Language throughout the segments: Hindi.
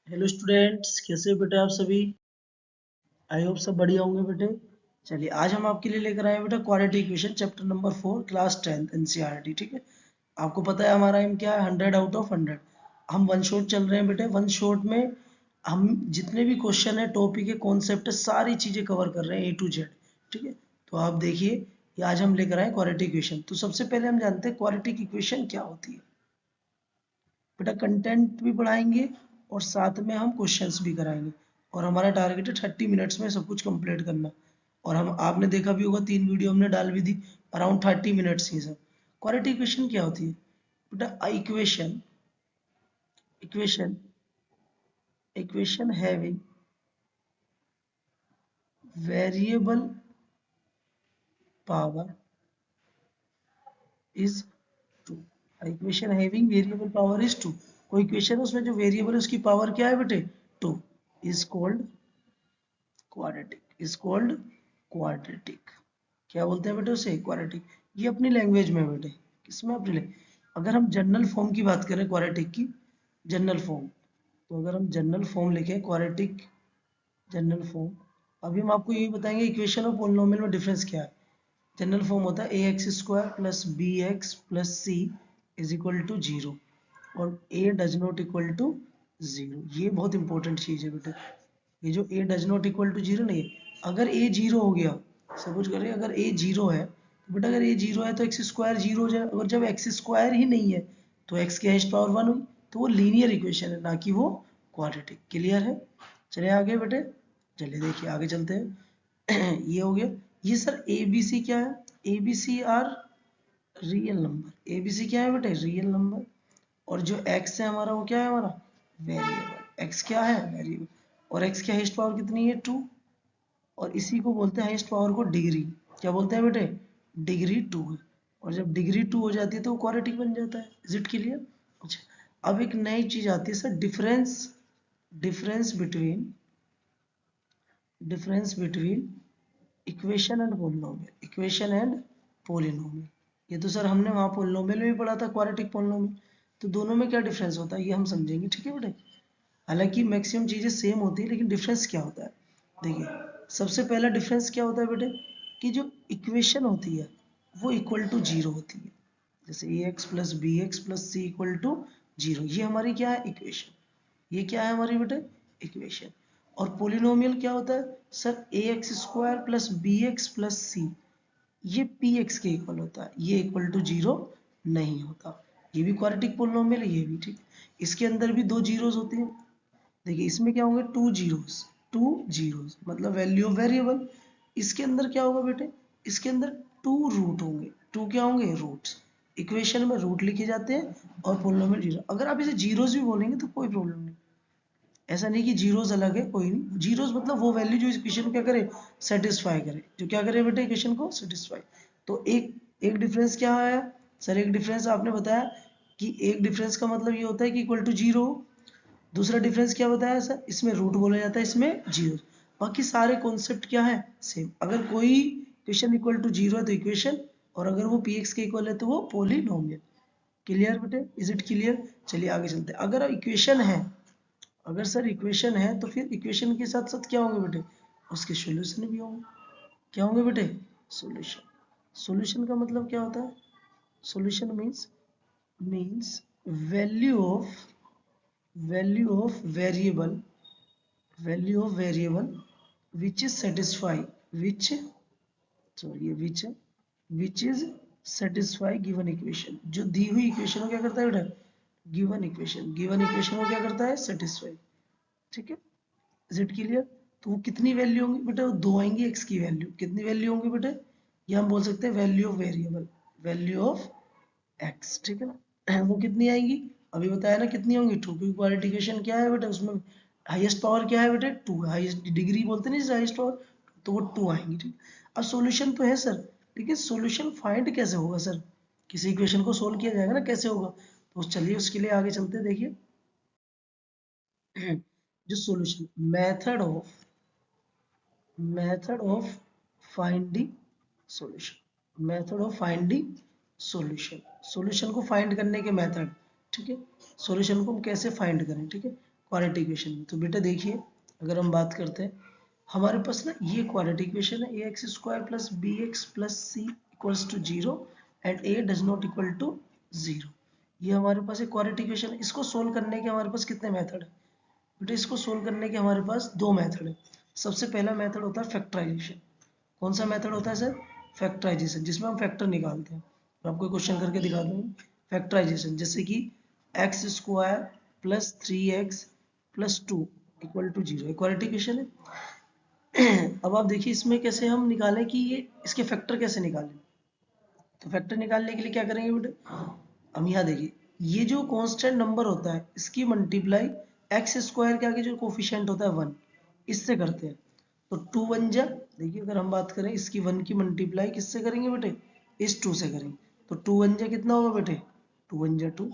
हेलो स्टूडेंट्स, कैसे हो बेटे आप सभी। आई होप सब बढ़िया होंगे बेटे। चलिए आज हम आपके लिए लेकर आए हैं बेटा quadratic equation chapter number 4 class 10th NCERT. ठीक है, आपको पता है हमारा एम क्या है, 100 आउट ऑफ 100। हम वन शॉट चल रहे हैं बेटे। वन शॉट में हम जितने भी क्वेश्चन है, टॉपिक है, कॉन्सेप्ट है, सारी चीज़ें कवर कर रहे हैं A to Z। ठीक है, तो आप देखिए ये आज हम लेकर आए क्वाड्रेटिक इक्वेशन। तो सबसे पहले हम जानते हैं क्वाड्रेटिक इक्वेशन क्या होती है। बेटा कंटेंट भी पढ़ाएंगे और साथ में हम क्वेश्चंस भी कराएंगे। और हमारा टारगेट है 30 मिनट्स में सब कुछ कंप्लीट करना। और हम आपने देखा भी होगा 3 वीडियो हमने डाल भी दी, अराउंड 30 मिनट्स ही सब। क्वाड्रेटिक इक्वेशन क्या होती है बेटा? Equation equation equation having variable power is 2। Equation having variable power is 2। कोई इक्वेशन है उसमें जो वेरिएबल है उसकी पावर क्या है बेटे? 2 इज कॉल्ड क्वाड्रेटिक। क्या बोलते हैं बेटे उसे? क्वाड्रेटिक। ये अपनी लैंग्वेज में है बेटे। किसमें? अपनी लैंग्वेज। अगर हम जनरल फॉर्म की बात करें क्वाड्रेटिक की, जनरल फॉर्म, तो अगर हम जनरल फॉर्म लिखें क्वाड्रेटिक जनरल फॉर्म, अभी हम आपको यही बताएंगे इक्वेशन और पॉलिनोमियल में डिफरेंस क्या है। जनरल फॉर्म होता है A x square plus B x plus C is equal to 0 और A does not equal to 0। ये बहुत इंपॉर्टेंट चीज़ है बेटे। ये जो A does not equal to 0 नहीं है। अगर ए 0 हो गया, सपोज करें अगर ए 0 है तो बेटा अगर ए 0 है तो एक्स स्क्वायर 0 हो जाए। अगर जब एक्स स्क्वायर ही नहीं है तो एक्स की हाईएस्ट पावर 1 हुई। तो वो लीनियर इक्वेशन है, ना कि वो क्वाड्रेटिक। क्लियर है? चलिए आगे बेटे, चलिए देखिए आगे चलते हैं। ये हो गया। ये सर ए बी सी क्या है? A B C are real number. A B C क्या है बेटे? Real number. और जो x है हमारा वो क्या है? हमारा वेरिएबल। x क्या है? वेरिएबल। और x की हाईएस्ट पावर कितनी है? 2। और इसी को बोलते हैं हाईएस्ट पावर को डिग्री। क्या बोलते हैं बेटे? डिग्री 2 है। और जब डिग्री 2 हो जाती है तो वो क्वाड्रेटिक बन जाता है। Is it clear? अच्छा, अब एक नई चीज आती है sir, difference. Difference between difference between equation and polynomial. Equation and polynomial, ये तो सर हमने वहाँ पोलिनोमियल में भी पढ़ा था, क्वाड्रेटिक पोलिनोमियल। तो दोनों में क्या डिफरेंस होता है ये हम समझेंगे। ठीक है बेटे, हालांकि मैक्सिमम चीज़ें सेम होती है लेकिन डिफरेंस क्या होता है देखिए। सबसे पहला डिफरेंस क्या होता है बेटे कि जो इक्वेशन होती है वो इक्वल टू 0 होती है। जैसे A X plus B x plus C equal to 0, ये हमारी क्या है? इक्वेशन। ये क्या है हमारी बेटे? इक्वेशन। और पोलिनोमियल क्या होता है सर? ए x square plus B x plus C, ये पी एक्स के इक्वल होता है, ये इक्वल टू 0 नहीं होता। ये भी क्वाड्रेटिक पोलिनोमियल है, ये भी। ठीक, इसके अंदर भी दो जीरोस होती हैं। देखिए इसमें क्या होंगे? टू जीरोस मतलब वैल्यू ऑफ वेरिएबल। इसके अंदर क्या होगा बेटे? इसके अंदर टू रूट होंगे। टू क्या होंगे? रूट्स। इक्वेशन में रूट लिखे जाते हैं और पोलिनोमियल 0। अगर आप इसे जीरोस भी बोलेंगे तो कोई प्रॉब्लम नहीं। ऐसा नहीं कि जीरोस अलग है, कोई नहीं। जीरोस मतलब वो वैल्यू जो इक्वेशन को क्या करे? सेटिस्फाई करे। जो क्या करे बेटे? इक्वेशन को सेटिस्फाई। तो एक एक डिफरेंस क्या आया सर? एक डिफरेंस आपने बताया कि एक डिफरेंस का मतलब ये होता है कि इक्वल टू 0। दूसरा डिफरेंस क्या बताया सर? इसमें रूट बोला जाता है, इसमें जीरो। बाकी सारे कॉन्सेप्ट क्या है? सेम। अगर कोई इक्वेशन इक्वल टू 0 है तो इक्वेशन, और अगर वो पी एक्स के इक्वल है तो वो पोलिनोमियल। क्लियर बेटे? Is it clear? चलिए आगे चलते हैं। अगर इक्वेशन है, अगर सर इक्वेशन है तो फिर इक्वेशन के साथ साथ क्या होंगे बेटे? उसके सॉल्यूशन भी होंगे। क्या होंगे बेटे? सॉल्यूशन। सॉल्यूशन का मतलब क्या होता है? Solution means value of variable, value of variable which is satisfy, which sorry ये which is satisfy given equation. जो दी हुई इक्वेशन को क्या करता है बेटा? गिवन इक्वेशन को क्या करता है? सेटिस्फाई। ठीक है, इज इट क्लियर? तो वो कितनी वैल्यू होंगी बेटा? वो दो आएंगी एक्स की वैल्यू। कितनी वैल्यू होंगी बेटे? ये हम बोल सकते हैं value of variable, value of x. ठीक है ना? वो कितनी आएंगी? अभी बताया ना कितनी होंगी? 2। क्योंकि क्वाड्रेटिकेशन क्या है बेटा? उसमें हाईएस्ट पावर क्या है बेटे? 2 है। हाईएस्ट डिग्री बोलते हैं ना हाईएस्ट पावर, तो वो 2 आएंगी। ठीक, अब सॉल्यूशन तो है सर, लेकिन सॉल्यूशन फाइंड कैसे होगा सर? किसी इक्वेशन को सोल्व किया जाएगा ना, कैसे होगा? तो चलिए उसके लिए आगे चलते हैं। देखिए जो solution method of finding solution, method of finding solution. Solution को फाइंड करने के मेथड। ठीक है, सॉल्यूशन को हम कैसे फाइंड करें? ठीक है, क्वाड्रेटिक इक्वेशन में। तो बेटा देखिए, अगर हम बात करते हैं, हमारे पास ना ये क्वाड्रेटिक इक्वेशन है, ax square plus B x plus C equals to 0 and a does not equal to 0। ये हमारे पास एक क्वाड्रेटिक इक्वेशन है। इसको सोल्व करने के हमारे पास कितने मेथड है बेटा? इसको सोल्व करने के हमारे पास दो मेथड है। सबसे पहला मेथड होता है फैक्टराइजेशन। कौन सा मेथड होता है सर? फैक्टराइजेशन, जिसमें हम फैक्टर निकालते हैं। मैं आपको क्वेश्चन करके दिखा दूंगा फैक्टराइजेशन, जैसे कि X square plus 3x plus 2 equal to 0 quadratic equation है। अब आप देखिए इसमें कैसे हम निकालें कि ये इसके फैक्टर कैसे निकालें। तो फैक्टर निकालने के लिए क्या करेंगे बेटे? हम यहाँ देखिए, ये जो कांस्टेंट नंबर होता है इसकी मल्टीप्लाई एक्स स्क्वायर के आगे जो कोफिशिएंट होता है 1, इससे करते हैं। तो 2 1 जा, देखिए अगर हम बात करें इसकी 1 की मल्टीप्लाई किससे करेंगे बेटे? इस 2 से करेंगे। तो 2 1 जा कितना होगा बेटे? 2 1 जा 2।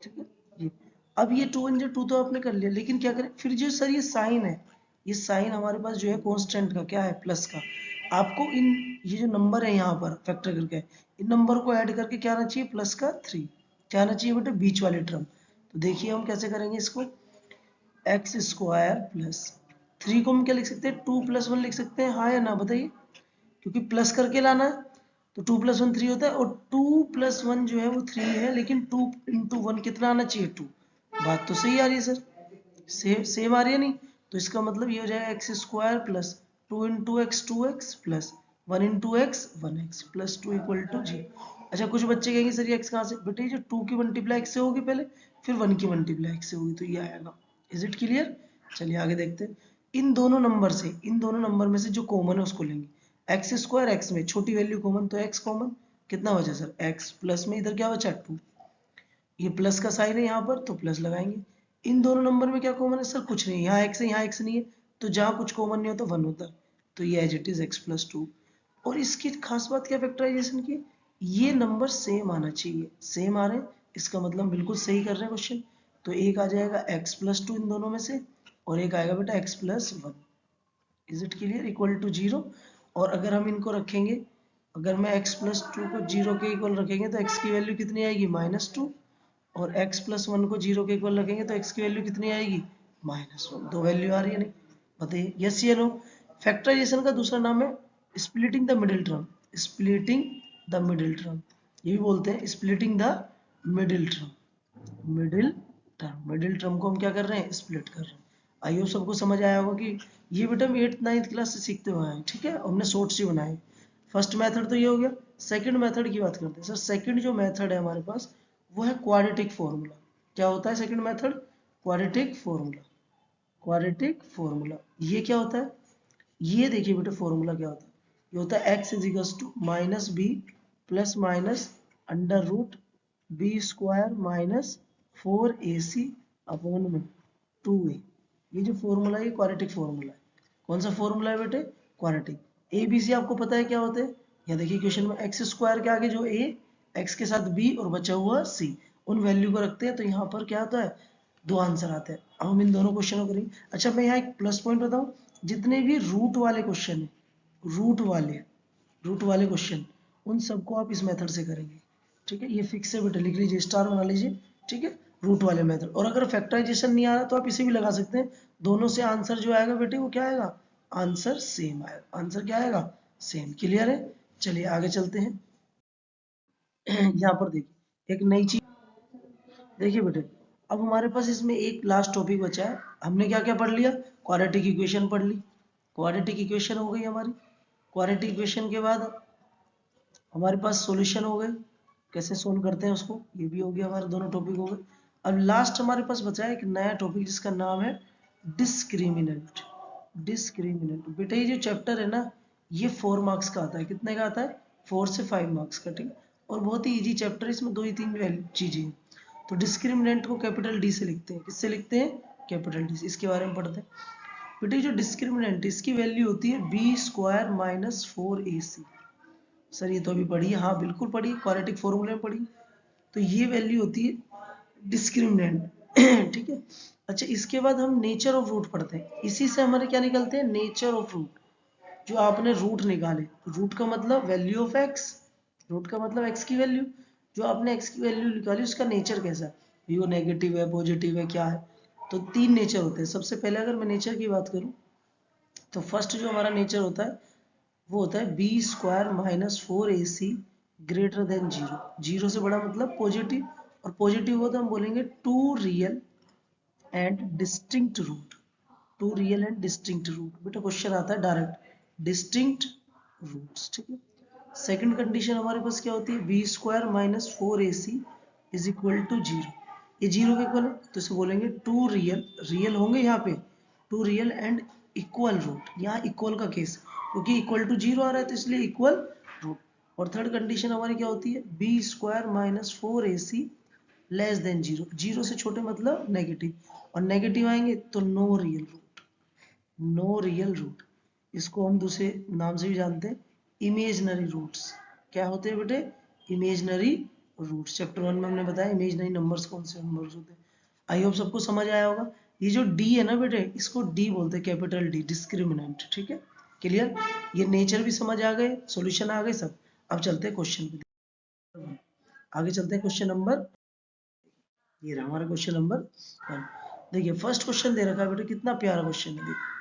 ठीक है ये। अब ये 2 1 जा 2 तो आपने कर लिया, लेकिन क्या करें फिर? जो सर ये साइन है, ये साइन हमारे पास जो है कांस्टेंट का क्या है? प्लस का। आपको इन ये जो नंबर है यहाँ पर फैक्टर करके, इन नंबर को ऐड करके क्या आना चाहिए? प्लस का 3। क्या आना चाहिए बेटे? बीच वाले टर्म। तो देखिए हम कैसे करेंगे इसको, एक्स स्क्वायर प्लस 3 को हम क्या लिख सकते हैं? 2 प्लस 1 लिख सकते हैं, हाँ या ना बताइए? क्योंकि प्लस करके लाना है तो 2 प्लस 1 3 होता है, और 2 प्लस 1 जो है वो 3 है, लेकिन 2 इंटू 1 कितना आना चाहिए? 2। बात तो सही आ रही है सर, सेम आ रही है नहीं? तो इसका मतलब ये हो जाएगा X square plus 2 into X 2x plus 1 into X 1x plus 2 equal to 0। अच्छा कुछ बच्चे कहेंगे सर ये x कहाँ से? बेटे जो 2 की मल्टीप्लाई x से होगी पहले, फिर 1 की मल्टीप्लाई x से होगी, तो ये आएगा। Is it clear? चलिए आगे देखते हैं। इन दोनों नंबर से, इन दोनों नंबर में से जो कॉमन है उसको लेंगे। एक्स स्क्वायर एक्स में छोटी वैल्यू कॉमन, तो x कॉमन, कितना बचा सर? x प्लस में इधर क्या बचा? 2। ये प्लस का साइन है यहाँ पर तो प्लस लगाएंगे। इन दोनों नंबर में क्या कॉमन है सर? कुछ नहीं, यहाँ x है यहाँ x नहीं है, तो जहाँ कुछ कॉमन नहीं होता 1 होता है, तो ये as it is x plus 2। और इसकी खास बात क्या फैक्टराइजेशन की? ये नंबर सेम आना चाहिए, सेम आ रहे हैं, इसका मतलब बिल्कुल सही कर रहे हैं क्वेश्चन। तो एक आ जाएगा x प्लस 2 इन दोनों में से, और एक आएगा बेटा x plus 1। Is it clear? Equal to 0। और अगर हम इनको रखेंगे, अगर मैं x प्लस 2 को 0 के इक्वल रखेंगे तो x की वैल्यू कितनी आएगी? -2। और x प्लस 1 को 0 के इक्वल रखेंगे तो x की वैल्यू कितनी आएगी? -1। दो वैल्यू आ रही है नहीं? बताइए यस या नो? फैक्टराइजेशन का दूसरा नाम है splitting the middle term. Splitting the middle term, ये भी बोलते हैं splitting the middle term. Middle term, middle term को हम क्या कर रहे हैं? स्प्लिट कर रहे हैं। आई होप सबको समझ आया होगा कि ये बेटा हम 8th 9th क्लास से सीखते हुए हैं। ठीक है, हमने शॉर्ट्स ही बनाए। फर्स्ट मेथड तो ये हो गया। सेकंड मेथड की बात करते हैं सर। सेकंड जो मेथड है हमारे पास वो है क्वाड्रेटिक फॉर्मूला। क्या होता है second method? Quadratic formula. Quadratic formula ये क्या होता है? ये देखिए बेटा फॉर्मूला क्या होता है। ये होता है x is equals to minus B plus minus under root B square minus 4ac upon में 2a। ये जो फॉर्मूला है ये क्वाड्रेटिक फॉर्मूला है। कौन सा फॉर्मूला है बेटे? क्वाड्रेटिक। ए बी सी आपको पता है क्या होते हैं? या देखिए क्वेश्चन में एक्स स्क्वायर के आगे जो a, x के साथ b और बचा हुआ c, उन वैल्यू को रखते हैं तो यहाँ पर क्या आता है? दो आंसर आते हैं। अब हम इन दोनों क्वेश्चनों को करेंगे। अच्छा मैं यहाँ एक प्लस पॉइंट बताऊँ, जितने भी रूट वाले क्वेश्चन है, रूट वाले क्वेश्चन, उन सबको आप इस मेथड से करेंगे। ठीक है, ये फिक्स है बेटा, लिख लीजिए, स्टार बना लीजिए। ठीक है, रूट वाले मेथड। और अगर फैक्टराइजेशन नहीं आ रहा तो आप इसे भी लगा सकते हैं। दोनों से आंसर जो आएगा बेटे वो क्या आएगा? आंसर सेम आएगा। आंसर क्या आएगा? सेम। क्लियर है? चलिए आगे चलते हैं। यहाँ पर देखिए एक नई चीज, देखिए बेटे अब हमारे पास इसमें एक लास्ट टॉपिक बचा है। हमने क्या क्या पढ़ लिया? क्वाड्रेटिक इक्वेशन पढ़ ली। क्वाड्रेटिक इक्वेशन हो गई हमारी। क्वाड्रेटिक इक्वेशन के बाद हमारे पास सॉल्यूशन हो गए, कैसे सोल्व करते हैं उसको, ये भी हो गया, हमारे दोनों टॉपिक हो गए। अब लास्ट हमारे पास बचा है एक नया टॉपिक जिसका नाम है डिस्क्रिमिनेंट। डिस्क्रिमिनेंट बेटा ये जो चैप्टर है ना, ये 4 मार्क्स का आता है। कितने का आता है? 4 से 5 मार्क्स का। ठीक, और बहुत ही इजी चैप्टर है, इसमें 2 ही 3 चीजें हैं। तो डिस्क्रिमिनेंट को कैपिटल डी से लिखते हैं। किससे लिखते हैं? कैपिटल डी से। इसके बारे में पढ़ते हैं बेटे। जो डिस्क्रिमिनेंट इसकी वैल्यू होती है B square minus 4ac। Sir ये तो अभी पढ़ी है, हाँ बिल्कुल पढ़ी, क्वाड्रेटिक फॉर्मूले में पढ़ी। तो ये वैल्यू होती है डिस्क्रिमिनेंट। ठीक है। अच्छा इसके बाद हम नेचर ऑफ रूट पढ़ते हैं। इसी से हमारे क्या निकलते हैं? Nature of root. जो आपने रूट निकाले, रूट का मतलब वैल्यू ऑफ एक्स, रूट का मतलब एक्स की वैल्यू, जो आपने एक्स की वैल्यू निकाली उसका नेचर कैसा है, वो नेगेटिव है, पॉजिटिव है, क्या है। तो 3 नेचर होते हैं। सबसे पहले अगर मैं नेचर की बात करूं तो फर्स्ट जो हमारा नेचर होता है वो होता है B square minus 4ac greater than 0। 0 से बड़ा मतलब पॉजिटिव, और पॉजिटिव हो तो हम बोलेंगे two real and distinct root. Two real and distinct root, बेटा क्वेश्चन आता है डायरेक्ट डिस्टिंक्ट रूट्स, ठीक है। सेकंड कंडीशन हमारे पास क्या होती है, B square minus 4ac is equal to 0। ये 0 के इक्वल है तो इसे बोलेंगे टू रियल, रियल होंगे यहाँ पे two real and equal root. यहाँ इक्वल का केस क्योंकि इक्वल टू 0 आ रहा है तो इसलिए इक्वल रूट। और थर्ड कंडीशन हमारी क्या होती है, B square minus 4ac less than 0। 0 से छोटे मतलब नेगेटिव, और नेगेटिव आएंगे तो no real root. No real root, इसको हम दूसरे नाम से भी जानते हैं इमेजनरी रूट्स। क्या होते हैं बेटे, इमेजनरी रूट्स। चैप्टर 1 में हमने बताया इमेजनरी नंबर्स कौन से नंबर्स होते हैं। आई होप सबको समझ आया होगा। ये जो डी है ना बेटे, इसको डी बोलते हैं, कैपिटल डी, डिस्क्रिमिनेंट, ठीक है, क्लियर। ये नेचर भी समझ आ गए, सॉल्यूशन आ गए सब। अब चलते हैं क्वेश्चन पे, आगे चलते हैं क्वेश्चन नंबर, ये रहा हमारा क्वेश्चन नंबर 1। देखिए फर्स्ट क्वेश्चन दे रखा है बेटे, कितना प्यारा क्वेश्चन है, देखिए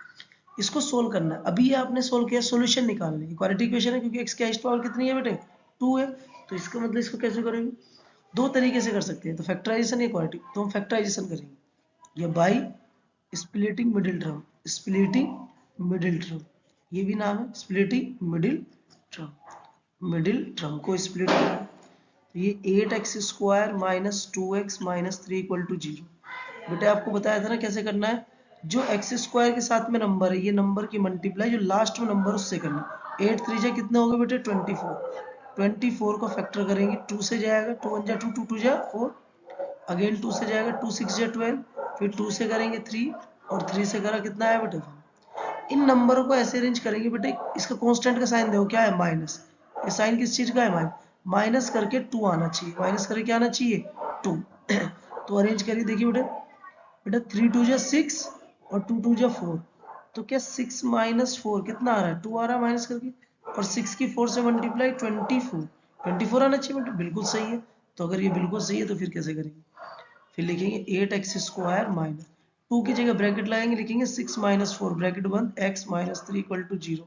इसको सोल्व करना है। अभी ये आपने सोल्व किया, सॉल्यूशन निकालना है। इक्वालिटी इक्वेशन है क्योंकि x की हाईएस्ट पावर कितनी है बेटे, 2 है। तो इसका मतलब इसको कैसे करेंगे, दो तरीके से कर सकते हैं, तो फैक्टराइजेशन या इक्वालिटी, तो हम फैक्टराइजेशन करेंगे। ये by splitting middle term, splitting middle term, ये भी नाम है splitting middle term. Middle term को स्प्लिट करना, तो ये 8x square minus 2x minus 3 equal to 0। बेटे आपको बताया था ना कैसे करना है, जो एक्स स्क्वायर के साथ में नंबर है, ये नंबर की मल्टीप्लाई जो लास्ट में नंबर उससे करना। 8 3 जा कितने हो गए बेटे 24। 24 को फैक्टर करेंगे, 2 से जाएगा, 2 1 जा 2, 2 2 जा 4, अगेन 2 से जाएगा, 2 6 जा 12, फिर 2 से करेंगे 3, और 3 से करा कितना आया बेटे 1। इन नंबरों को ऐसे अरेंज करेंगे बेटे, इसका कांस्टेंट का साइन देखो क्या है, माइनस। ये साइन किस चीज का है, माइनस। माइनस करके 2 आना चाहिए, माइनस करके क्या आना चाहिए 2। तो अरेंज करिए, देखिए बेटे, बेटा 3 2 जा 6 और 2 2 जा 4, तो क्या 6 माइनस 4 कितना आ रहा है, 2 आ रहा है माइनस करके, और 6 की 4 से मल्टीप्लाई 24, 24 आना चाहिए बेटा, बिल्कुल सही है। तो अगर ये बिल्कुल सही है तो फिर कैसे करेंगे, फिर लिखेंगे 8x स्क्वायर माइनस 2 की जगह ब्रैकेट लगाएंगे, लिखेंगे 6 माइनस 4 ब्रैकेट बंद, x माइनस 3 इक्वल टू 0।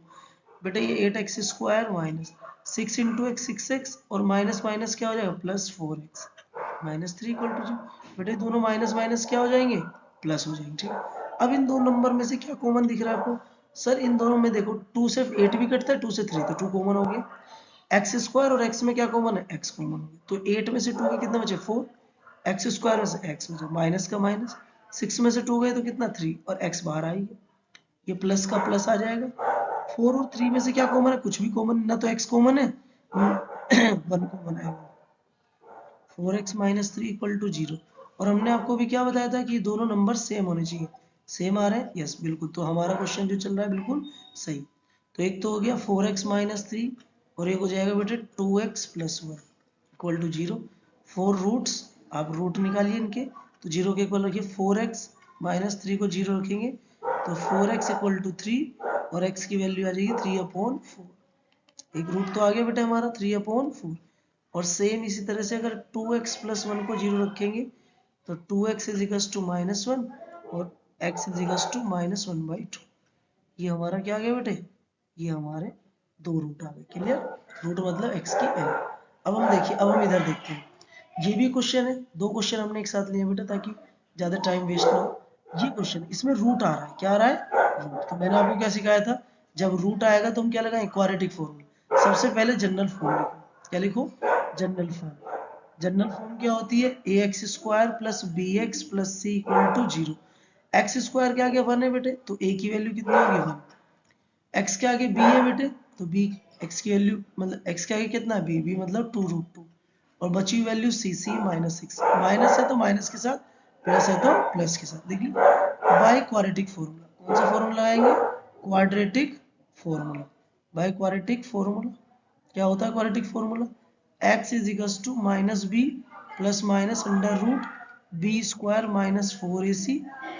बेटा ये 8x square minus 6 into x 6x, और माइनस माइनस क्या हो जाएगा plus 4x minus 3 equal to 0। बेटे दोनों माइनस माइनस क्या हो जाएंगे, प्लस हो जाएंगे, ठीक है। अब इन दो नंबर में से क्या कॉमन दिख रहा है आपको, सर इन दोनों में देखो 2 से 8 भी कटता है, 2 से 3, तो 2 कॉमन हो गया। एक्स स्क्वायर और एक्स में क्या कॉमन है, एक्स कॉमन हो गया, तो 8 में से 2 के कितना बचे 4, एक्स स्क्वायर में से एक्स बचा, माइनस का माइनस, 6 में से 2 गए तो कितना 3, और एक्स बाहर आएगी, ये प्लस का प्लस आ जाएगा। 4 और 3 में से क्या कॉमन है, कुछ भी कॉमन ना, तो एक्स कॉमन है, 1 कॉमन आएगा, 4x माइनस 3 इक्वल टू 0। और हमने आपको भी क्या बताया था कि दोनों नंबर सेम होने चाहिए, सेम आ रहे हैं, यस बिल्कुल। तो हमारा क्वेश्चन जो चल रहा है बिल्कुल सही। तो एक तो हो गया 4x माइनस 3, और एक हो जाएगा बेटे 2x plus 1 equal to 0। 4 roots, आप रूट निकालिए इनके, तो 0 के इक्वल रखिए, 4x माइनस 3 को 0 रखेंगे तो 4x इक्वल टू 3, और x की वैल्यू आ जाएगी 3/4। एक रूट तो आ गया बेटा हमारा 3/4। और सेम इसी तरह से अगर 2x प्लस 1 को 0 रखेंगे तो 2x is equals to minus 1, और x is equals to minus 1/2। ये हमारा क्या आ गया बेटे, ये हमारे दो रूट आ गए, क्लियर। रूट मतलब x की वैल्यू। अब हम देखिए, अब हम इधर देखते हैं, ये भी क्वेश्चन है, दो क्वेश्चन हमने एक साथ लिए बेटा ताकि ज्यादा टाइम वेस्ट ना हो। ये क्वेश्चन, इसमें रूट आ रहा है, क्या आ रहा है रूट। तो मैंने आपको क्या सिखाया था, जब रूट आएगा तो हम क्या लगाएं, क्वाड्रेटिक फॉर्मूला। सबसे पहले जनरल फॉर्म लिखो, क्या लिखो, जनरल फॉर्म। जनरल फॉर्म क्या होती है, ax square plus bx plus c equal to 0। X square के आगे 1 है बेटे, तो a की वैल्यू कितनी होगी 1। x के आगे b है बेटे, तो b x की वैल्यू मतलब x के आगे कितना है b, b मतलब 2√2, और बची हुई वैल्यू c माइनस 6। माइनस है तो माइनस के साथ, प्लस है तो प्लस के साथ। देखिए बाय क्वाड्रेटिक फॉर्मूला, कौन सा फॉर्मूला लगाएंगे, quadratic formula. By quadratic formula क्या होता है, quadratic formula x is equals to minus B plus minus under root B square minus 4ac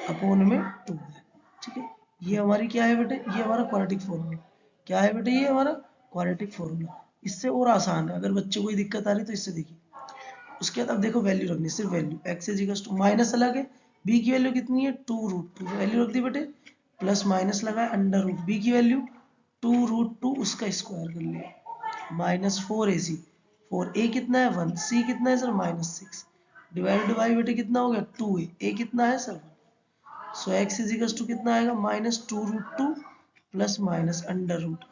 upon में 2 है, ठीक है। ये हमारी क्या है बेटे, ये हमारा क्वाड्रेटिक फॉर्मूला, क्या है बेटे, ये हमारा क्वाड्रेटिक फॉर्मूला। इससे और आसान है, अगर बच्चे को कोई दिक्कत आ रही तो इससे देखिए। उसके बाद अब देखो वैल्यू रखनी, सिर्फ value, x is equals to minus अलग है, बी की वैल्यू कितनी है 2√2, वैल्यू रख दी बेटे, प्लस माइनस लगाए अंडर रूट, बी की वैल्यू 2√2 उसका स्क्वायर कर लिया -4ac, 4a कितना है 1, c कितना है सर -6, डिवाइडेड बाई बेटे कितना हो गया 2a, a कितना है sir 1, so x is equal to कितना आएगा -2√2 प्लस माइनस अंडर रूट,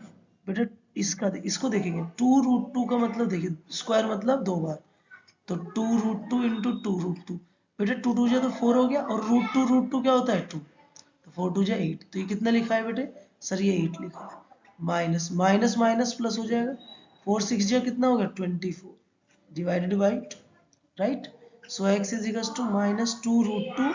बेटे इसको देखेंगे 2√2 का मतलब देखिए स्क्वायर मतलब 2 बार, तो 2√2 इंटू 2√2, बेटे 2 जा तो 4 हो गया, और √2 क्या होता है 2, तो 4 2 जा 8, तो ये कितना लिखा है बेटे सर ये 8 लिखा है, माइनस माइनस माइनस प्लस हो जाएगा, 4 6 जा कितना हो गया 24 divided by 2, right, so x is equal to -2√2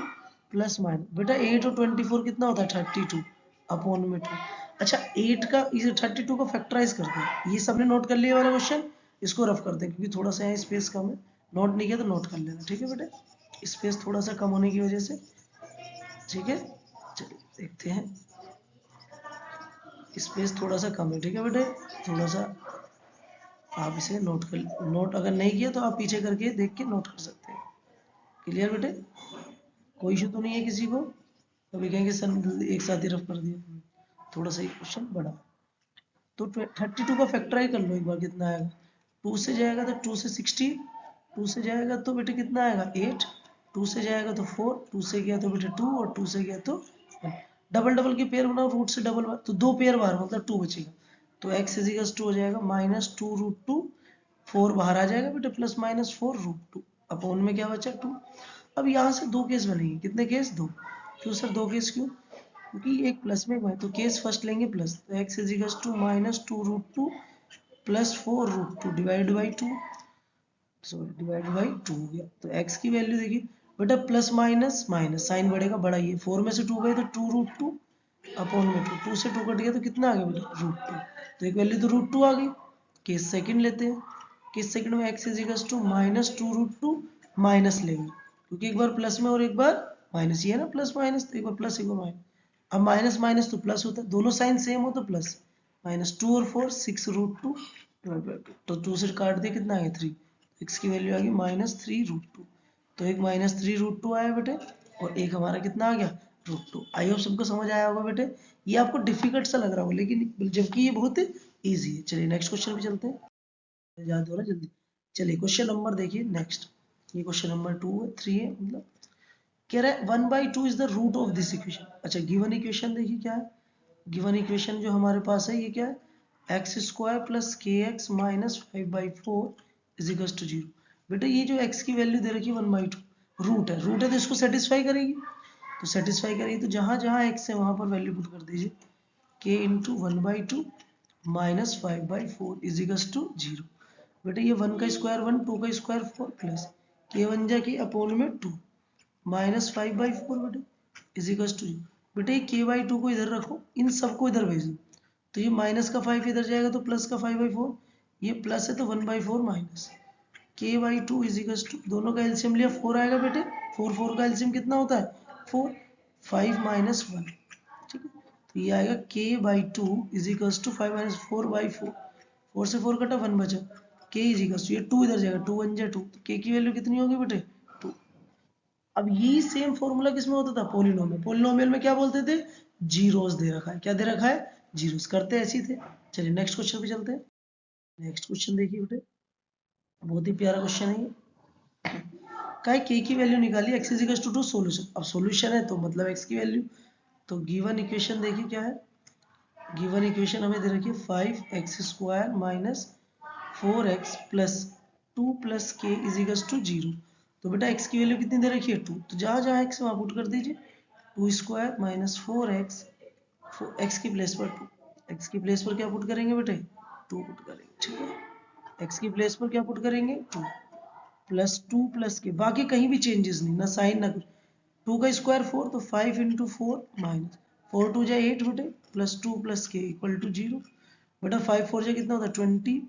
plus minus, बेटा 8 और 24 कितना होता है 32 अपॉन में 2, अच्छा 8 का इसे 32 को फैक्टराइज करते हैं, ये सबने नोट कर लिया वाला क्वेश्चन, इसको रफ करते हैं क्योंकि थोड़ा सा यहाँ स्पेस कम है, नोट नहीं किया तो नोट कर लेना, ठीक है बेटे, स्पेस थोड़ा सा कम होने की वजह से, ठीक है, चलिए देखते हैं, स्पेस थोड़ा सा कम है, ठीक है बेटे, थोड़ा सा आप इसे नोट अगर नहीं किया तो आप पीछे करके देख के नोट कर सकते हैं, क्लियर बेटे, कोई इशू तो नहीं है किसी को, कभी कहेंगे सर एक साथ ही रफ कर दिया, थोड़ा सा क्वेश्चन बड़ा, तो 32 का फैक्टराइज कर लो एक बार, कितना आएगा 2 से जाएगा तो 2 से 16, 2 से जाएगा तो बेटे कितना आएगा 8, 2 से जाएगा तो 4, 2 से गया तो बेटे 2, और 2 से गया तो 1, डबल डबल की पेयर बनाओ, रूट से डबल बार तो 2 पेयर बाहर मतलब 2 बचेगा, तो x इज इक्वल टू हो जाएगा -2√2, 4 बाहर आ जाएगा बेटे प्लस -4√2, अपॉन में क्या बचा 2, अब यहाँ से दो केस बनेंगे, कितने केस 2, क्यों सर 2 केस क्यों, क्योंकि एक प्लस में है तो केस फर्स्ट लेंगे प्लस, तो x is equal to -2√2 plus 4√2 divide by 2, sorry divide by 2 हो गया, तो x की वैल्यू देखिए बेटा प्लस माइनस माइनस साइन बढ़ेगा बड़ा, ये 4 में से 2 गए तो 2√2 अपॉन में 2, 2 से 2 कट गया तो कितना आ गया बेटा √2, तो एक वैल्यू तो √2 आ गई, केस सेकंड लेते हैं, केस सेकंड में x is equal to -2√2 minus लेंगे, क्योंकि एक बार प्लस में और एक बार माइनस, ये है ना प्लस माइनस, तो एक बार प्लस एक बार माइनस, अब माइनस माइनस तो प्लस होता है, दोनों साइन सेम हो तो प्लस, -2 और 4 6√2, तो 2 से काट दिया कितना आ गया 3, x की वैल्यू आ गई -3√2, तो एक -3√2 आया बेटे, और एक हमारा कितना आ गया √2, आई होप सबको समझ आया होगा बेटे, ये आपको डिफिकल्ट सा लग रहा होगा लेकिन जबकि ये बहुत इजी है, चलिए नेक्स्ट क्वेश्चन पे चलते हैं, याद हो रहा है जल्दी, चलिए क्वेश्चन नंबर देखिए नेक्स्ट, ये क्वेश्चन नंबर 2 है 3 है मतलब, कह रहा है 1/2 is the root of this equation, अच्छा गिवन इक्वेशन देखिए क्या है, गिवन इक्वेशन जो हमारे पास है ये क्या है x² plus kx minus 5/4 is equal to 0, बेटा ये जो x की वैल्यू दे रखी है 1/2 रूट है तो इसको सेटिस्फाई करेगी, तो सेटिस्फाई करेगी तो जहां जहां x है वहां पर वैल्यू पुट कर दीजिए, k into 1/2 minus 5/4 is equal to 0, बेटा ये 1 का स्क्वायर 1, 2 का स्क्वायर 4 प्लस k 1 जा के अपॉन में 2 -5/4 बेटे इज इक्वल टू, बेटे k/2 को इधर रखो, इन सबको इधर भेज दो, तो ये माइनस का 5 इधर जाएगा तो प्लस का 5/4, ये प्लस है तो 1/4 minus k/2 is equal to, दोनों का एलसीएम लिया 4 आएगा बेटे, 4 4 का एलसीएम कितना होता है 4, 5 माइनस 1, ठीक है, तो ये आएगा k/2 is equal to 5 minus 4/4, 4 से 4 कटा 1 बचा, k इज इक्वल टू, ये 2 इधर जाएगा 2 1 जा 2, तो k की वैल्यू कितनी होगी बेटे 2, अब यही सेम फॉर्मूला किसमें होता था पोलिनोमियल, पोलिनोमियल में क्या बोलते थे जीरोस दे रखा है, क्या दे रखा है जीरोस, करते ऐसे ही थे, चलिए नेक्स्ट क्वेश्चन पे चलते हैं, नेक्स्ट क्वेश्चन देखिए बेटे, बहुत ही प्यारा क्वेश्चन है ये, का के की वैल्यू निकाली x is equal to solution, अब सॉल्यूशन है तो मतलब x की वैल्यू, तो गिवन इक्वेशन देखिए क्या है, गिवन इक्वेशन हमें दे रखी है 5x² minus 4x plus 2 plus के इज इक्वल टू 0, तो बेटा x की वैल्यू कितनी दे रखी है 2, तो जहाँ जहाँ x वहाँ पुट कर दीजिए, 2² माइनस 4x, x की प्लेस पर 2, x की प्लेस पर क्या पुट करेंगे बेटे 2 पुट करेंगे, ठीक है, x की प्लेस पर क्या पुट करेंगे 2 प्लस 2 प्लस के, बाकी कहीं भी चेंजेस नहीं, ना साइन ना कुछ, 2 का स्क्वायर 4 तो 5 इंटू 4 माइनस 4 2 जा 8 बेटे, plus 2 plus K equal to 0, बेटा 5 4 जा कितना होता है 20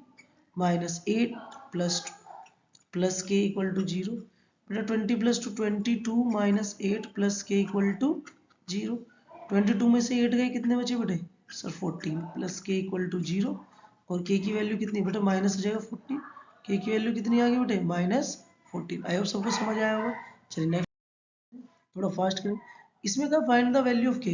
minus 8 plus 2 plus K equal to 0, बेटा 20 plus 2 22 minus 8 plus K equal to 0, 22 में से 8 गए कितने बचे बेटे sir 14 plus K equal to 0, और के की वैल्यू कितनी बेटा माइनस हो जाएगा 14, के की वैल्यू कितनी आ गई बेटे -14, आई होप सबको समझ आया होगा, चलिए नेक्स्ट थोड़ा फास्ट करें। इसमें क्या फाइंड द वैल्यू ऑफ के,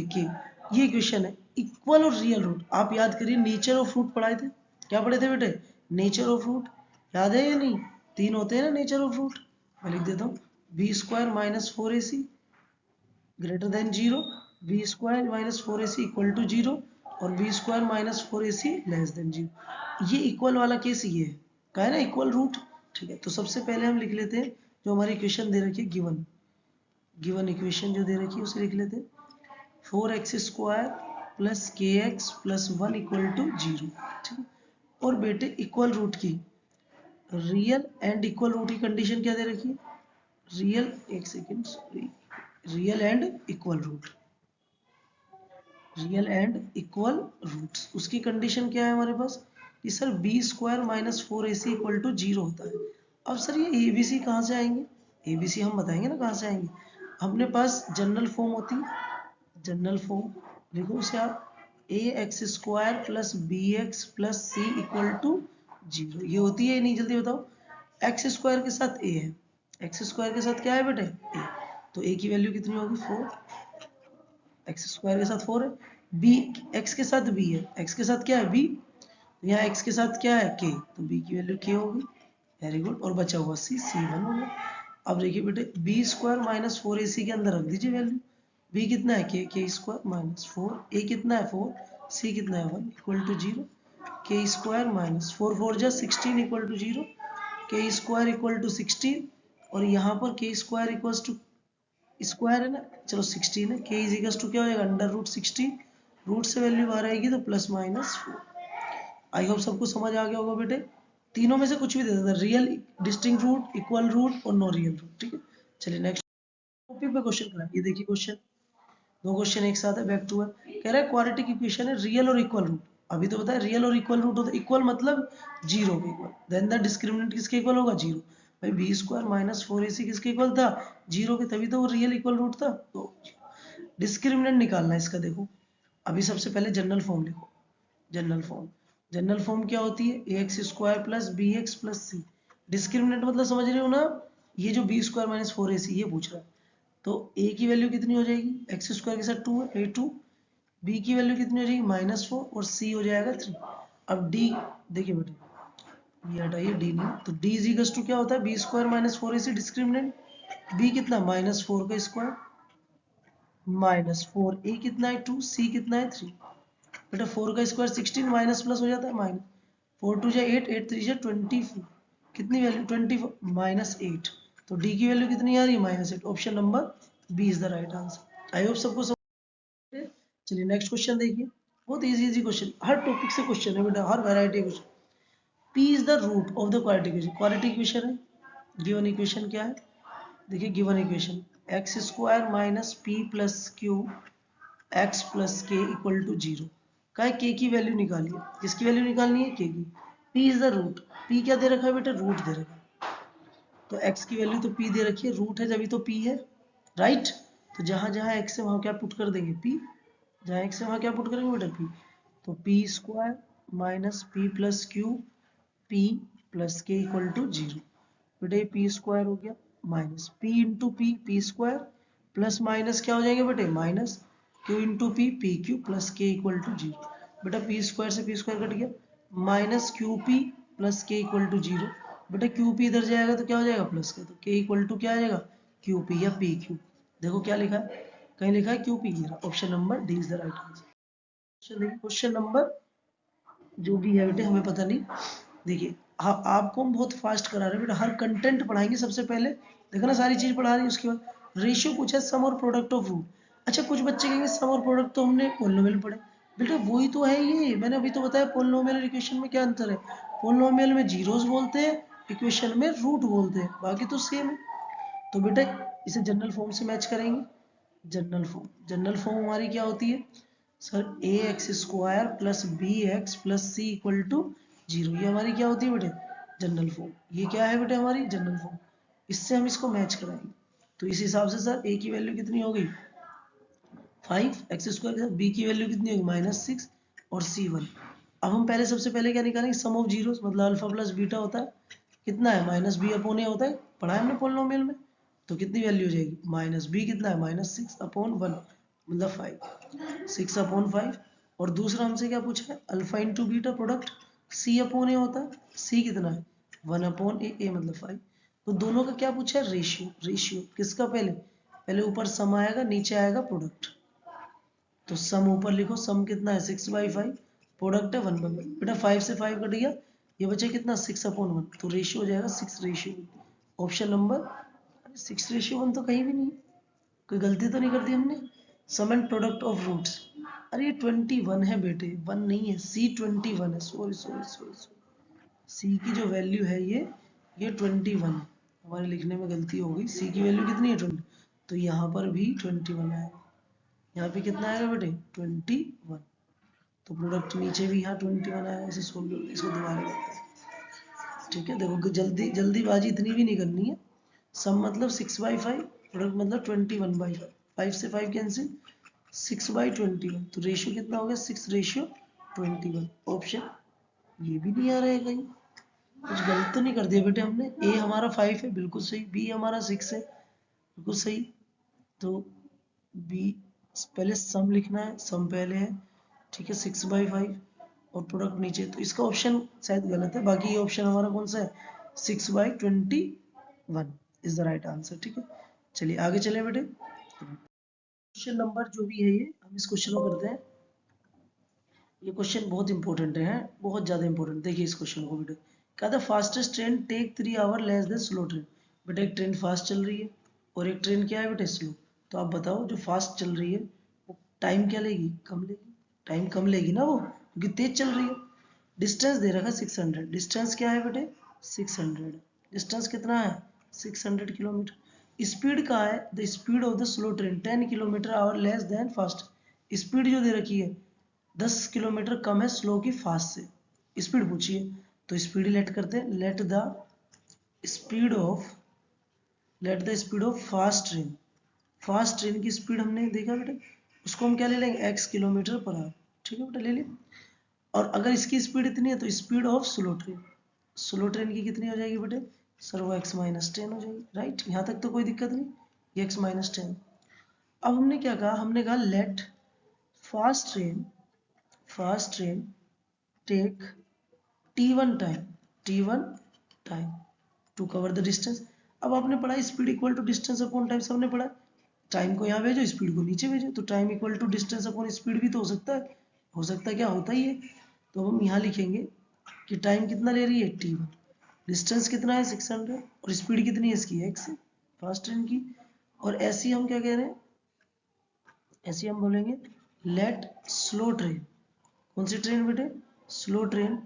ये इक्वेशन है। इक्वल और रियल रूट, आप याद करिए नेचर ऑफ रूट पढ़ाए थे, क्या पढ़े थे बेटे, नेचर ऑफ रूट, याद है या नहीं, 3 होते हैं ना नेचर ऑफ रूट। मैं लिख देता हूँ b square minus 4ac greater than 0, b square minus 4ac equal to 0 और b square minus 4ac less than 0। ये इक्वल वाला केस ये है, क्या है ना, इक्वल रूट। ठीक है, तो सबसे पहले हम लिख लेते हैं जो हमारी इक्वेशन दे रखी है, गिवन इक्वेशन जो दे रखी है उसे लिख लेते हैं 4x square plus k x plus 1 equal to 0। ठीक है, और बेटे इक्वल रूट की रियल एंड इक्वल रूट की कंडीशन क्या दे रखी है, रियल, एक second, real and equal root, real and equal roots, उसकी कंडीशन क्या है हमारे पास कि sir b square minus 4ac equal to 0 होता है। अब सर ये abc कहाँ से आएंगे, abc हम बताएंगे ना कहाँ से आएंगे। अपने पास जनरल फॉर्म होती है, जनरल फॉर्म लिखो उसे आप, A x square plus B x plus C equal to 0, ये होती है नहीं, जल्दी बताओ। एक्स स्क्वायर के साथ ए है, एक्स स्क्वायर के साथ क्या है बेटे, ए, तो ए की वैल्यू कितनी होगी 4, एक्स स्क्वायर के साथ 4 है, बी एक्स के साथ बी है, एक्स के साथ क्या है बी, यहाँ एक्स के साथ क्या है के, तो बी की वैल्यू के होगी, वेरी गुड, और बचा हुआ सी, सी 1 हो गया। अब देखिए बेटे बी स्क्वायर माइनस 4ac के अंदर रख दीजिए वैल्यू, बी कितना है के स्क्वायर माइनस 4, ए कितना है 4, सी कितना है 1 इक्वल टू 0, के स्क्वायर माइनस 4 4 जा 16 इक्वल टू 0, के स्क्वायर इक्वल टू 16, और यहाँ पर के स्क्वायर इक्वल टू स्क्वायर है ना, चलो 16 है, के इज इक्वल टू क्या हो जाएगा अंडर रूट 16, रूट से वैल्यू बाहर आएगी तो प्लस माइनस 4। आई होप सबको समझ आ गया होगा बेटे, तीनों में से कुछ भी दे देता है, real, distinct root, equal root और नो रियल रूट। ठीक है, चलिए नेक्स्ट टॉपिक पे क्वेश्चन करा, ये देखिए क्वेश्चन, दो क्वेश्चन एक साथ है, बैक टू है, कह रहा है क्वाड्रेटिक इक्वेशन है रियल और इक्वल रूट, अभी तो बताया रियल और इक्वल रूट होता है, इक्वल मतलब 0 के इक्वल, देन द डिस्क्रिमिनेंट किसके इक्वल होगा 0, भाई बी स्क्वायर माइनस 4ac किसके इक्वल था 0 के, तभी तो वो रियल इक्वल रूट था। तो डिस्क्रिमिनेंट निकालना है इसका, देखो अभी सबसे पहले जनरल फॉर्म लिखो, जनरल फॉर्म, जनरल फॉर्म क्या होती है A x square plus B x plus C, discriminant मतलब समझ रहे हो ना, ये जो बी स्क्वायर माइनस 4ac ये पूछ रहा है, तो a की वैल्यू कितनी हो जाएगी, एक्स स्क्वायर के साथ 2 है a2, b की वैल्यू कितनी हो जाएगी -4 और c हो जाएगा 3। अब d देखिए बेटे, ये हटाइए d नहीं, तो d इज इक्वल टू क्या होता है B square minus 4ac discriminant, b कितना -4 का स्क्वायर -4, a कितना है 2, c कितना है 3, बेटा 4 का स्क्वायर 16 माइनस प्लस हो जाता है माइनस, 4 2 जा 8, 8 3 जा 24, कितनी वैल्यू 20 -8, तो d की वैल्यू कितनी आ रही है -8, option number B is the right answer. I hope सबको समझ। चलिए नेक्स्ट क्वेश्चन देखिए, बहुत इजी क्वेश्चन, हर टॉपिक से क्वेश्चन है बेटा, हर variety question. p is the root of the quadratic equation, quadratic equation है, गिवन इक्वेशन क्या है, देखिए given equation X square minus P plus Q X plus K equal to 0, का है के की वैल्यू निकालिए, किसकी वैल्यू निकालनी है के की, p is the root, p क्या दे रखा है बेटा रूट दे रखा है, तो x की वैल्यू तो p दे रखी है, रूट है जब तो p है, राइट, तो जहां जहां x है वहां क्या पुट कर देंगे p, जहां x है वहां क्या पुट करेंगे बेटा p, तो p square minus P plus Q p plus K equal to 0, बेटा ये पी स्क्वायर हो गया minus P into P, P square plus minus क्या हो जाएंगे बेटे minus Q into P, P Q plus K equal to 0, बेटा पी स्क्वायर से पी स्क्वायर कट गया, minus Q P plus K equal to 0, बेटा क्यू पी इधर जाएगा तो क्या हो जाएगा प्लस का, तो के इक्वल टू क्या आ जाएगा क्यू पी या पी क्यू, देखो क्या लिखा है, कहीं लिखा है Q P, option number D is the right answer. Question number जो भी है बेटे हमें पता नहीं, देखिए आपको हम बहुत फास्ट करा रहे हैं बेटा, हर कंटेंट पढ़ाएंगे सबसे पहले, देखो ना सारी चीज पढ़ा रही है, उसके बाद रेशियो पूछा है सम और प्रोडक्ट ऑफ रूट। अच्छा कुछ बच्चे कहेंगे सम और प्रोडक्ट तो हमने पॉलिनोमियल में पढ़े, बेटा वही तो है, ये मैंने अभी तो बताया पॉलिनोमियल और इक्वेशन में क्या अंतर है, पॉलिनोमियल में जीरोस बोलते हैं, इक्वेशन में रूट बोलते हैं, बाकी तो सेम है। तो बेटा इसे जनरल फॉर्म से मैच करेंगे, जनरल फॉर्म हमारी क्या होती है sir, A x square plus B x plus C equal to 0, ये हमारी क्या होती है बेटे जनरल फॉर्म, ये क्या है बेटे हमारी जनरल फॉर्म, इससे हम इसको मैच कराएंगे। तो इस हिसाब से सर ए की वैल्यू कितनी हो गई 5 एक्स स्क्वायर के साथ, बी की वैल्यू कितनी होगी -6 और c1। अब हम पहले सबसे पहले क्या निकालेंगे सम ऑफ जीरोस, मतलब अल्फा प्लस बीटा होता है कितना है -b/a होता है, पढ़ा है हमने पॉलिनोमियल में, तो कितनी वैल्यू हो जाएगी माइनस बी कितना है -6/1 मतलब 5 6/5। और दूसरा हमसे क्या पूछा है alpha into beta product C/A होता है। C कितना है 1/A मतलब 5। तो दोनों का क्या पूछा है रेशियो किसका पहले पहले ऊपर सम आएगा नीचे आएगा प्रोडक्ट। तो सम ऊपर लिखो सम कितना है 6/5 प्रोडक्ट है 1/5 बेटा 5 से 5 कट गया ये बचे कितना 6/1 तो रेशियो हो जाएगा 6:1। ऑप्शन नंबर 6:1 तो कहीं भी नहीं कोई गलती तो नहीं कर दी हमने। सम एंड प्रोडक्ट ऑफ रूट्स अरे ये 21 है बेटे 1 नहीं है C21 है sorry sorry sorry sorry c की जो वैल्यू है ये 21 है हमारे लिखने में गलती हो गई। सी की वैल्यू कितनी है 20 तो यहाँ पर भी 21 आएगा यहाँ पे कितना आएगा बेटे 21। तो प्रोडक्ट नीचे भी यहाँ 21 आएगा इसे सोल्व इसको दोबारा करते हैं ठीक है। देखो जल्दीबाजी इतनी भी नहीं करनी है। सम मतलब 6/5 प्रोडक्ट मतलब 21/5 5 से 5 कैंसिल 6/21 तो रेशियो कितना हो गया 6:21। ऑप्शन ये भी नहीं आ रहा है कहीं कुछ गलत तो नहीं कर दिया बेटे हमने। ए हमारा 5 है बिल्कुल सही बी हमारा 6 है बिल्कुल सही। तो बी पहले सम लिखना है सम पहले है ठीक है 6/5 और प्रोडक्ट नीचे तो इसका ऑप्शन शायद गलत है बाकी ये ऑप्शन हमारा कौन सा है 6/21 इज द राइट आंसर ठीक है। चलिए आगे चले बेटे क्वेश्चन नंबर जो भी है ये हम इस क्वेश्चन को करते हैं। ये क्वेश्चन बहुत इंपॉर्टेंट है बहुत ज्यादा इंपॉर्टेंट देखिए इस क्वेश्चन को बेटे क्या था fastest train take 3 hour less than slow train. बेटा एक ट्रेन फास्ट चल रही है और एक ट्रेन क्या है बेटे स्लो। तो आप बताओ जो फास्ट चल रही है वो टाइम क्या लेगी कम लेगी टाइम कम लेगी ना वो क्योंकि तेज चल रही है। डिस्टेंस दे रखा 600 डिस्टेंस क्या है बेटे 600 डिस्टेंस कितना है 600 किलोमीटर। स्पीड का है the speed of the slow train 10 kilometre our less then fast. Speed जो दे रखी है 10 किलोमीटर कम है स्लो की फास्ट से स्पीड पूछिए तो स्पीड लेट करते हैं let the speed of fast train की स्पीड हमने देखा बेटा उसको हम क्या ले लेंगे x किलोमीटर पर आवर ठीक है बेटा ले लिया। और अगर इसकी स्पीड इतनी है तो स्पीड ऑफ स्लो ट्रेन की कितनी हो जाएगी बेटे सर वो x-10 हो जाएगी राइट यहाँ तक तो कोई दिक्कत नहीं ये x-10। अब हमने क्या कहा हमने कहा let fast train take t1 time to cover the distance. अब आपने पढ़ा speed equal to distance upon time सबने पढ़ा टाइम को यहाँ भेजो स्पीड को नीचे भेजो तो time equal to distance upon speed भी तो हो सकता है क्या होता ही है। तो हम यहाँ लिखेंगे कि टाइम कितना ले रही है t1 डिस्टेंस कितना है 600 और स्पीड कितनी है इसकी x फास्ट ट्रेन की। और ऐसी हम क्या कह रहे हैं ऐसी हम बोलेंगे लेट स्लो ट्रेन कौन सी ट्रेन बेटे स्लो ट्रेन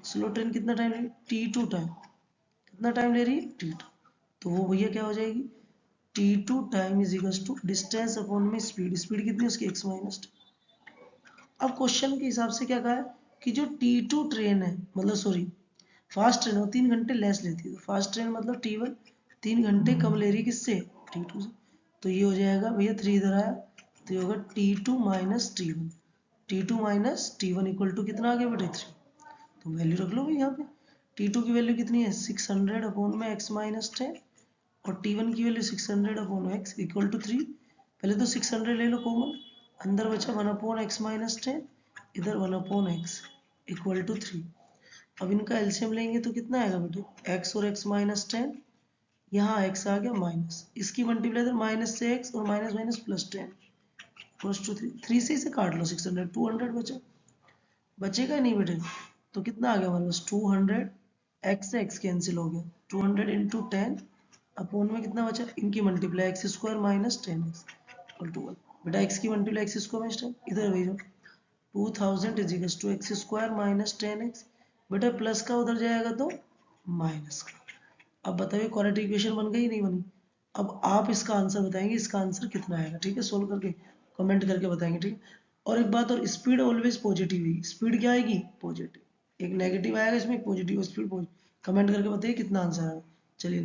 स्लो ट्रेन कितना टाइम ले t2 टाइम कितना टाइम ले रही है t2 तो वो भैया क्या हो जाएगी t2 time is equal to distance upon में स्पीड कितनी है उसकी x-10। अब क्वेश्चन के हिसाब से क्या कहा है कि जो t2 ट्रेन है मतलब सॉरी फास्ट ट्रेन वो 3 घंटे लेस लेती है तो फास्ट ट्रेन मतलब t1 3 घंटे कम ले रही है किससे t2 से। तो ये हो जाएगा भैया 3 इधर आया तो ये होगा t2 minus t1 equal to कितना आ गया बेटे 3। तो वैल्यू रख लो भाई यहाँ पे t2 की वैल्यू कितनी है 600 अपॉन में x-10 और t1 की value 600 upon x equal to 3। पहले तो 600 ले लो कॉमन अंदर बचा 1 अपॉन x-10 इधर 1 अपॉन x इक्वल टू 3। अब इनका एलसीएम लेंगे तो कितना आएगा बेटे x और x-10 यहाँ x आ गया माइनस इसकी मल्टीप्लाई इधर माइनस से x और minus minus plus 10 plus two 3 से इसे काट लो 600 200 बचेगा नहीं बेटे तो कितना आ गया हमारे पास 200 x से x कैंसिल हो गया 200 इंटू 10 अपॉन में कितना बचा इनकी multiply x square minus 10x equal to 1 बेटा x की मल्टीप्लाई x स्क्वायर माइनस 10 इधर भेजो 2000 is equal to x square minus 10x बेटा प्लस का उधर जाएगा तो माइनस का। अब बताइए क्वाड्रेटिक इक्वेशन बन गई नहीं बनी। अब आप इसका आंसर बताएंगे इसका आंसर कितना आएगा ठीक है सोल्व करके कमेंट करके बताएंगे ठीक है। और एक बात और स्पीड ऑलवेज पॉजिटिव है स्पीड क्या आएगी पॉजिटिव एक नेगेटिव आएगा इसमें एक पॉजिटिव स्पीड कमेंट करके बताइए कितना आंसर आएगा। चलिए